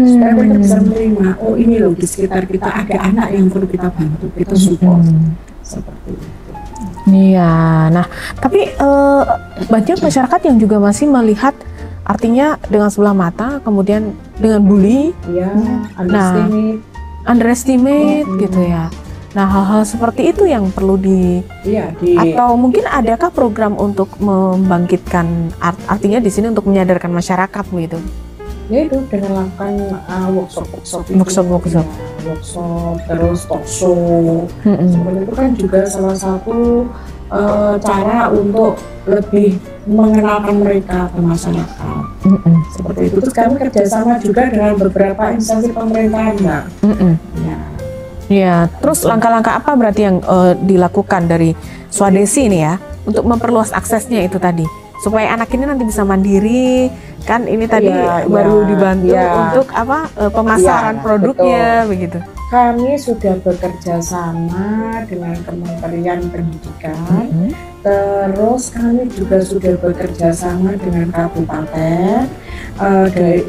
Supaya mereka bisa menerima, oh ini loh di sekitar kita ada anak yang perlu kita bantu, kita support. Seperti itu. Iya, nah tapi banyak masyarakat yang juga masih melihat artinya dengan sebelah mata, kemudian dengan bully, underestimate gitu ya. Nah hal-hal seperti itu yang perlu atau mungkin adakah program untuk membangkitkan artinya di sini untuk menyadarkan masyarakat gitu? Ya itu dengan melakukan workshop terus talk show. Seperti itu kan juga salah satu cara untuk lebih mengenalkan mereka ke masyarakat. Seperti itu. Terus kami kerjasama juga dengan beberapa instansi pemerintahan Mbak. Ya, terus langkah-langkah apa berarti yang dilakukan dari Swadesi ini ya untuk memperluas aksesnya itu tadi supaya anak ini nanti bisa mandiri kan ini tadi baru dibantu untuk pemasaran produknya begitu. Kami sudah bekerja sama dengan Kementerian Pendidikan, terus kami juga sudah bekerja sama dengan kabupaten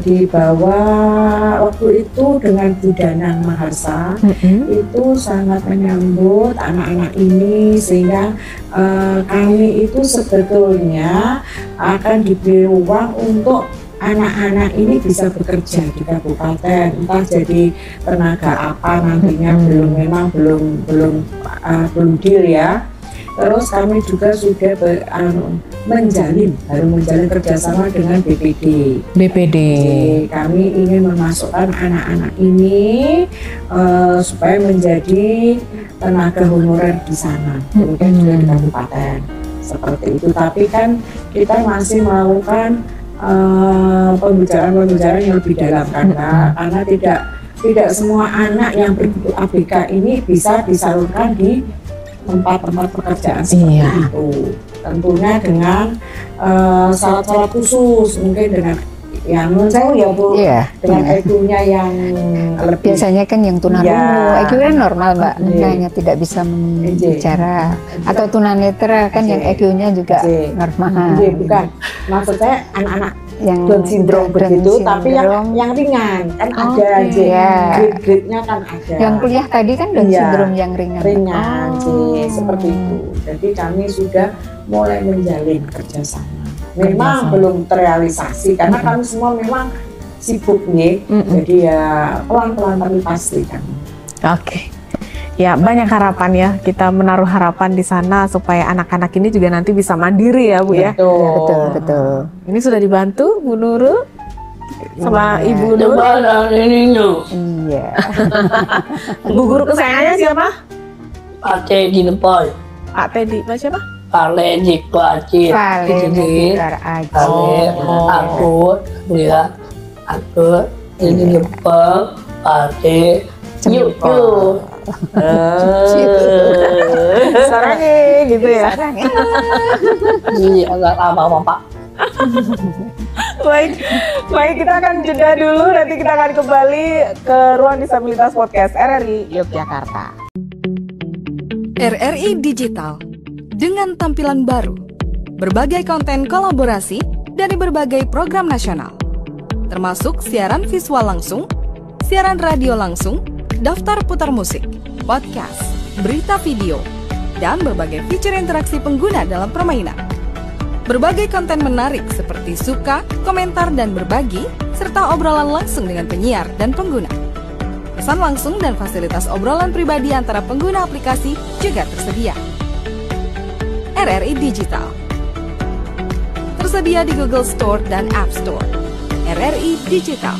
di bawah waktu itu dengan Bu Danang Maharsa. Itu sangat menyambut anak-anak ini sehingga kami itu sebetulnya akan diberi ruang untuk anak-anak ini bisa bekerja di kabupaten, entah jadi tenaga apa nantinya belum deal ya. Terus kami juga sudah menjalin kerjasama dengan BPD. Jadi, kami ingin memasukkan anak-anak ini supaya menjadi tenaga honorer di sana, kemudian juga di kabupaten seperti itu. Tapi kan kita masih melakukan pembicaraan yang lebih dalam karena tidak semua anak yang berbentuk ABK ini bisa disalurkan di tempat-tempat pekerjaan seperti itu. Tentunya dengan syarat-syarat khusus, mungkin dengan yang menurut saya ya Bu, dengan EQ-nya yang lebih. Biasanya kan yang tunarungu, EQ kan normal Mbak, hanya tidak bisa bicara. Atau tunanetra kan yang EQ-nya juga normal. Bukan, maksud saya anak-anak yang Down syndrome begitu, tapi yang ringan kan ada grade-nya kan ada. Yang kuliah tadi kan Down syndrome yang ringan. Seperti itu. Jadi kami sudah mulai menjalin kerjasama. Memang belum terrealisasi karena kami semua memang sibuk nih. Jadi ya pelan-pelan tapi pasti kan. Oke. Ya, banyak harapan ya. Kita menaruh harapan di sana supaya anak-anak ini juga nanti bisa mandiri ya, Bu ya. Betul. Ini sudah dibantu Bu Nurul sama Ibu Nur. Iya. Bu guru kesayangannya siapa? Pak Teddy Nepal. Pak Teddy, Pak siapa? Pak Lejik Acil. Aku ya, aku ini Nepal, Pak Teddy. Yuk. Sarangnya gitu ya. Iya, agak lama Pak. Baik, kita akan jeda dulu. Nanti kita akan kembali ke Ruang Disabilitas Podcast RRI Yogyakarta. RRI Digital dengan tampilan baru, berbagai konten kolaborasi dari berbagai program nasional, termasuk siaran visual langsung, siaran radio langsung, daftar putar musik, podcast, berita video, dan berbagai fitur interaksi pengguna dalam permainan. Berbagai konten menarik seperti suka, komentar, dan berbagi, serta obrolan langsung dengan penyiar dan pengguna. Pesan langsung dan fasilitas obrolan pribadi antara pengguna aplikasi juga tersedia. RRI Digital tersedia di Google Store dan App Store. RRI Digital.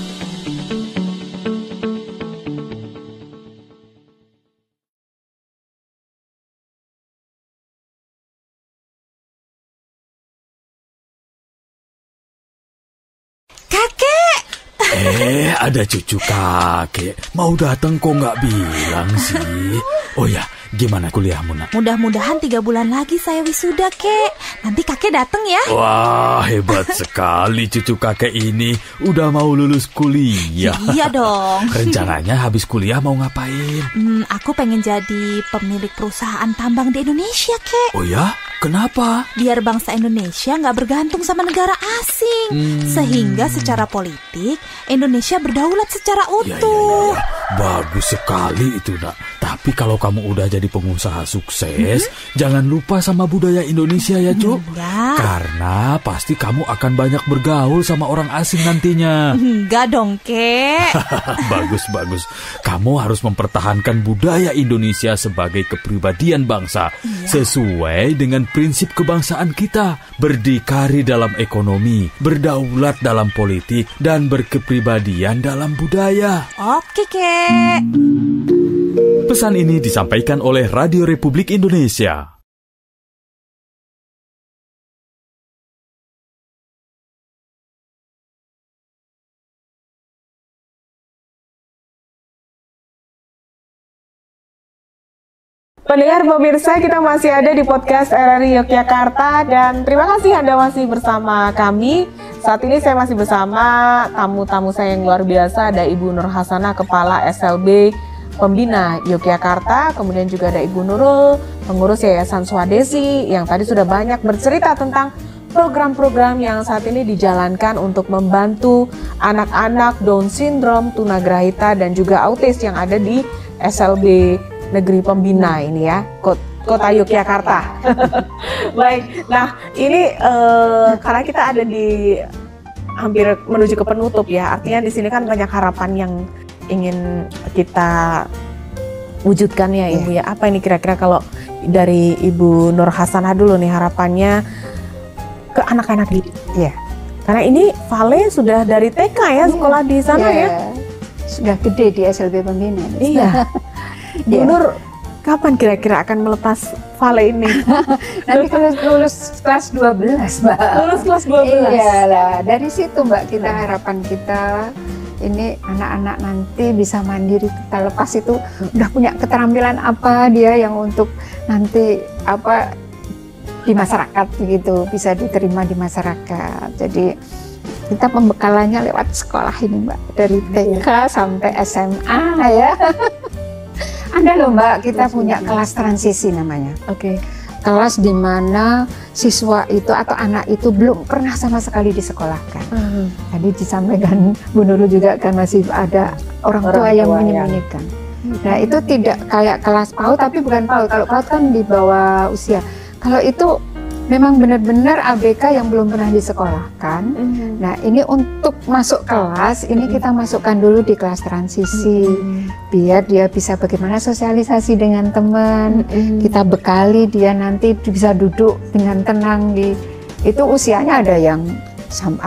Ada cucu kakek. Mau datang kok nggak bilang sih? Oh ya, gimana kuliahmu nak? Mudah-mudahan 3 bulan lagi saya wisuda, Kek. Nanti kakek datang ya. Wah, hebat sekali cucu kakek ini. Udah mau lulus kuliah. Iya dong. Rencananya habis kuliah mau ngapain? Aku pengen jadi pemilik perusahaan tambang di Indonesia, Kek. Oh ya? Kenapa? Biar bangsa Indonesia nggak bergantung sama negara asing. Sehingga secara politik, Indonesia berdaulat secara utuh. Ya. Bagus sekali itu nak. Tapi kalau kamu udah jadi pengusaha sukses, jangan lupa sama budaya Indonesia ya, Cuk. Karena pasti kamu akan banyak bergaul sama orang asing nantinya. Enggak dong, Kek. Bagus. Kamu harus mempertahankan budaya Indonesia sebagai kepribadian bangsa. Sesuai dengan prinsip kebangsaan kita. Berdikari dalam ekonomi, berdaulat dalam politik, dan berkepribadian dalam budaya. Oke, Kek. Pesan ini disampaikan oleh Radio Republik Indonesia. Pendengar pemirsa, kita masih ada di podcast RRI Yogyakarta dan terima kasih Anda masih bersama kami. Saat ini saya masih bersama tamu-tamu saya yang luar biasa. Ada Ibu Nur Hasanah, Kepala SLB Pembina Yogyakarta, kemudian juga ada Ibu Nurul, pengurus Yayasan Swadesi yang tadi sudah banyak bercerita tentang program-program yang saat ini dijalankan untuk membantu anak-anak Down syndrome, tunagrahita, dan juga autis yang ada di SLB Negeri Pembina ini ya, Kota Yogyakarta. Baik, nah ini karena kita ada di hampir menuju ke penutup ya, artinya di sini kan banyak harapan yang ingin kita wujudkan ya Ibu ya. Apa ini kira-kira kalau dari Ibu Nur Hasanah dulu nih harapannya ke anak-anak ini. Iya. Karena ini Vale sudah dari TK ya sekolah di sana ya. Sudah gede di SLB Pembina. Iya. Bu Nur, kapan kira-kira akan melepas Vale ini? Nanti kalau lulus kelas 12, Mbak. Lulus kelas 12. Iya lah, dari situ Mbak kita harapan kita ini anak-anak nanti bisa mandiri, kita lepas itu udah punya keterampilan apa dia yang untuk nanti apa di masyarakat gitu, bisa diterima di masyarakat. Jadi kita pembekalannya lewat sekolah ini Mbak, dari TK sampai SMA ya. Ada loh Mbak, kita punya kelas transisi namanya. Oke. Kelas di mana siswa itu atau anak itu belum pernah sama sekali disekolahkan. Tadi disampaikan Bu Nurul juga kan masih ada orang tua yang menyembunyikan. Nah itu tidak kayak kelas PAUD, tapi bukan PAUD. Kalau PAUD kan di bawah usia. Kalau itu memang benar-benar ABK yang belum pernah disekolahkan. Nah ini untuk masuk kelas, ini kita masukkan dulu di kelas transisi, biar dia bisa bagaimana sosialisasi dengan teman, kita bekali dia nanti bisa duduk dengan tenang di, itu usianya ada yang 10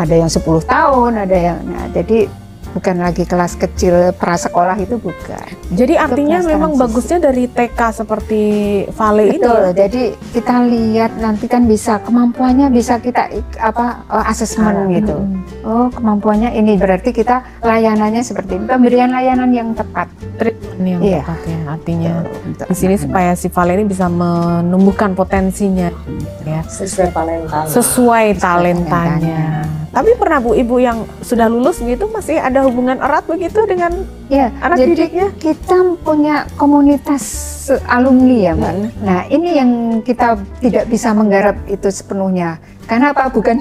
tahun, ada yang, nah, jadi bukan lagi kelas kecil prasekolah itu bukan. Jadi artinya memang bagusnya dari TK seperti Vale itu. Betul, jadi kita lihat nanti kan bisa kemampuannya bisa kita asesmen gitu. Oh kemampuannya ini berarti kita layanannya seperti ini, pemberian layanan yang tepat. Treatment yang tepat ya artinya. Di sini supaya si Vale ini bisa menumbuhkan potensinya ya. Sesuai talentanya. Tapi pernah Bu, Ibu yang sudah lulus gitu masih ada hubungan erat begitu dengan anak didiknya? Kita punya komunitas alumni ya Mbak. Nah ini yang kita tidak bisa menggarap itu sepenuhnya. Karena apa? Bukan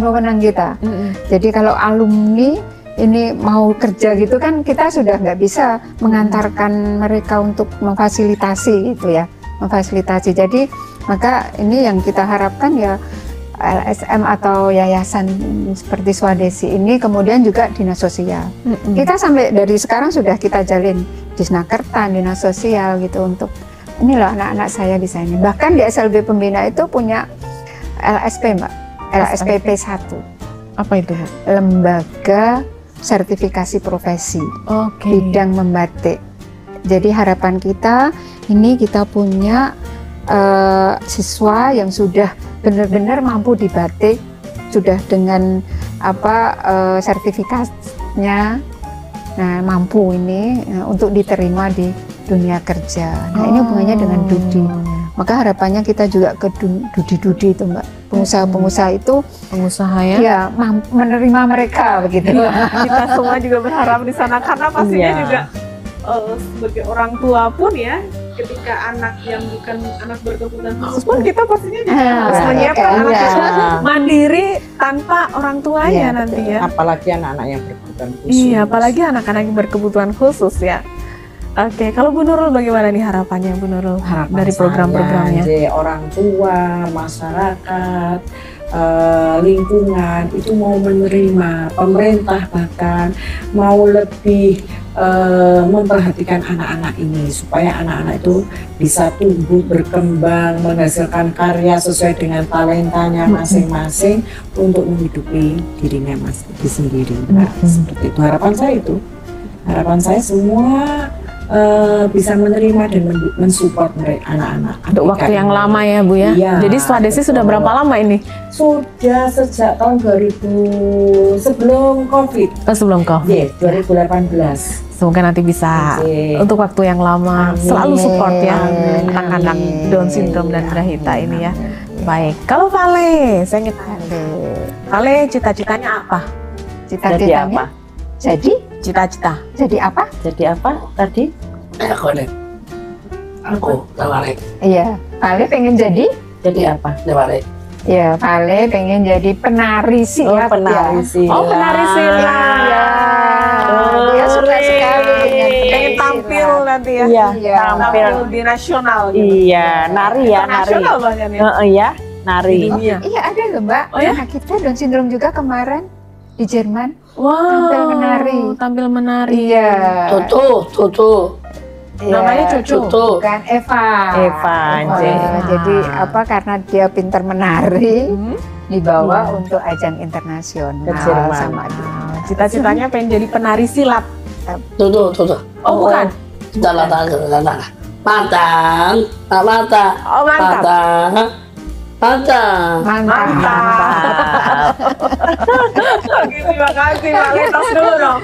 wewenang kita. Jadi kalau alumni ini mau kerja gitu kan kita sudah nggak bisa mengantarkan mereka untuk memfasilitasi gitu ya. Memfasilitasi. Jadi maka ini yang kita harapkan ya LSM atau yayasan seperti Swadesi ini, kemudian juga dinas sosial. Kita sampai dari sekarang sudah kita jalin Disnakerta, dinas sosial gitu untuk inilah anak-anak saya di sini. Bahkan di SLB Pembina itu punya LSP Mbak, LSPP 1. Apa itu Mbak? Lembaga Sertifikasi Profesi bidang membatik. Jadi harapan kita ini kita punya siswa yang sudah benar-benar mampu di batik, sudah dengan sertifikatnya, nah mampu ini untuk diterima di dunia kerja. Nah ini hubungannya dengan Dudi. Maka harapannya kita juga ke Dudi itu Mbak, pengusaha-pengusaha itu ya menerima mereka begitu. Kita semua juga berharap di sana karena pastinya juga sebagai orang tua pun ya, ketika anak yang bukan anak berkebutuhan khusus pun kita pastinya juga harus menyiapkan anak mandiri tanpa orang tuanya nanti ya. Apalagi anak-anak yang berkebutuhan khusus. Iya, apalagi anak-anak yang berkebutuhan khusus ya. Oke, kalau Bu Nurul bagaimana nih harapannya Bu Nurul dari program-programnya? Orang tua, masyarakat, lingkungan itu mau menerima, pemerintah bahkan mau lebih memperhatikan anak-anak ini supaya anak-anak itu bisa tumbuh, berkembang, menghasilkan karya sesuai dengan talentanya masing-masing untuk menghidupi dirinya sendiri. Nah, seperti itu harapan saya itu. Harapan saya semua bisa menerima dan mensupport mereka anak-anak. Untuk waktu yang lama ya Bu ya. Iya, jadi Swadesi sudah berapa lama ini? Sudah sejak tahun 2000 sebelum Covid. Sebelum Covid. 2018. Semoga nanti bisa untuk waktu yang lama selalu support ya anak-anak Down syndrome dan Grahita ini ya. Baik. Kalau Vale, saya ingin tanya. Vale cita-citanya apa? Cita-citanya? Jadi cita-cita. Jadi apa? Jadi apa tadi? Aku Naware. Iya, Vale pengen jadi apa? Naware. Ya, Vale pengen jadi penari silat. Penari silat. Oh, penari silat. Ya. Dia suka sekali pengen tampil nanti ya. Iya, tampil di nasional gitu. Iya, nari ya, nari. Nasional bahkan ya. Iya, nari. Iya, ada loh Mbak. Oh ya? Anak kita Down syndrome juga kemarin di Jerman. Wow, tampil menari. Iya. Tutu. Namanya Cucu. Bukan Eva. Eva. Jadi apa, karena dia pintar menari, dibawa untuk ajang internasional sama dia. Cita-citanya pengen jadi penari silat. Tuh. Oh, bukan. Mantap. Oh, mantap. Mantap. Oke, terima kasih Mbak Letos dulu dong.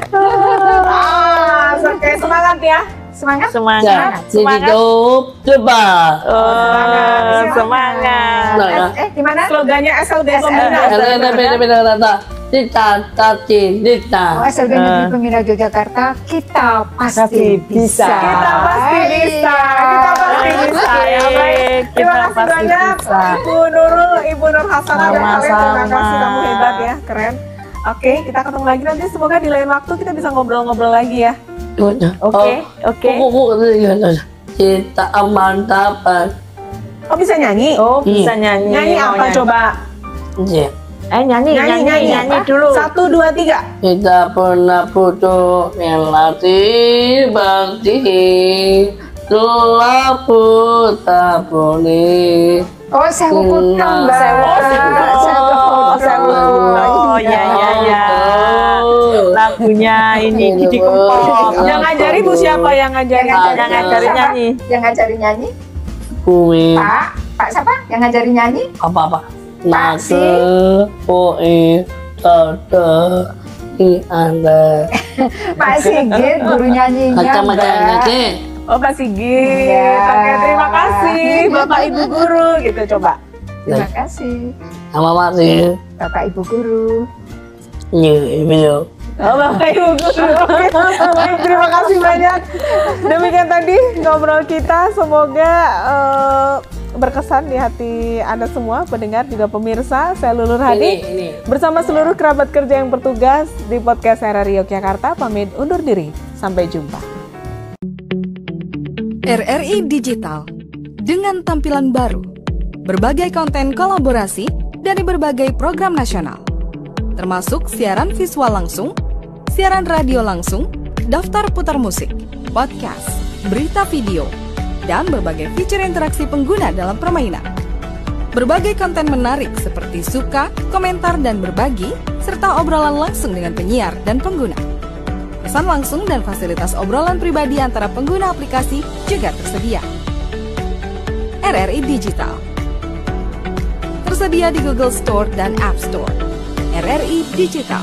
Oke, semangat ya. Semangat. Hidup cepat. Semangat. Gimana? Slogannya SLB Pemuda. Cita. Oh, SLB Negeri Pemuda Yogyakarta, kita pasti bisa. Kita pasti bisa. Ya, baik. Terima kasih banyak Ibu Nurul, Ibu Nur Hasanah dan kalian. Terima kasih, kamu hebat ya, keren. Oke, kita ketemu lagi nanti. Semoga di lain waktu kita bisa ngobrol-ngobrol lagi ya. Oke. Kita aman dapat. Oh, bisa nyanyi? Bisa nyanyi. Nyanyi apa coba? Nyanyi dulu. 1, 2, 3. Kita pernah putus yang latih bakti, telah tak boleh. Oh, Sewu Kutang, Mbak. Oh, ya. Lagunya ini Didi Kempot. Yang ngajari Bu siapa yang ngajari? Yang ngajari nyanyi. Yang ngajari nyanyi? Bumi. Pak siapa? Yang ngajari nyanyi? Apa? Nase, poe, tada, Anda. Pak Sigit, guru nyanyinya. Oh, Pak Sigit. Oke, terima kasih Bapak Ibu Guru gitu, coba. Terima kasih. Sama Mati. Bapak Ibu Guru. Iya. Oh, Bapak Ibu Guru. Baik, terima kasih banyak. Demikian tadi ngobrol kita. Semoga berkesan di hati Anda semua, pendengar juga pemirsa. Saya Lulur Hadi bersama seluruh kerabat kerja yang bertugas di podcast RRI Yogyakarta pamit undur diri. Sampai jumpa. RRI Digital dengan tampilan baru, berbagai konten kolaborasi dari berbagai program nasional, termasuk siaran visual langsung, siaran radio langsung, daftar putar musik, podcast, berita video, dan berbagai fitur interaksi pengguna dalam permainan. Berbagai konten menarik seperti suka, komentar, dan berbagi, serta obrolan langsung dengan penyiar dan pengguna. Pesan langsung dan fasilitas obrolan pribadi antara pengguna aplikasi juga tersedia. RRI Digital tersedia di Google Store dan App Store. RRI Digital.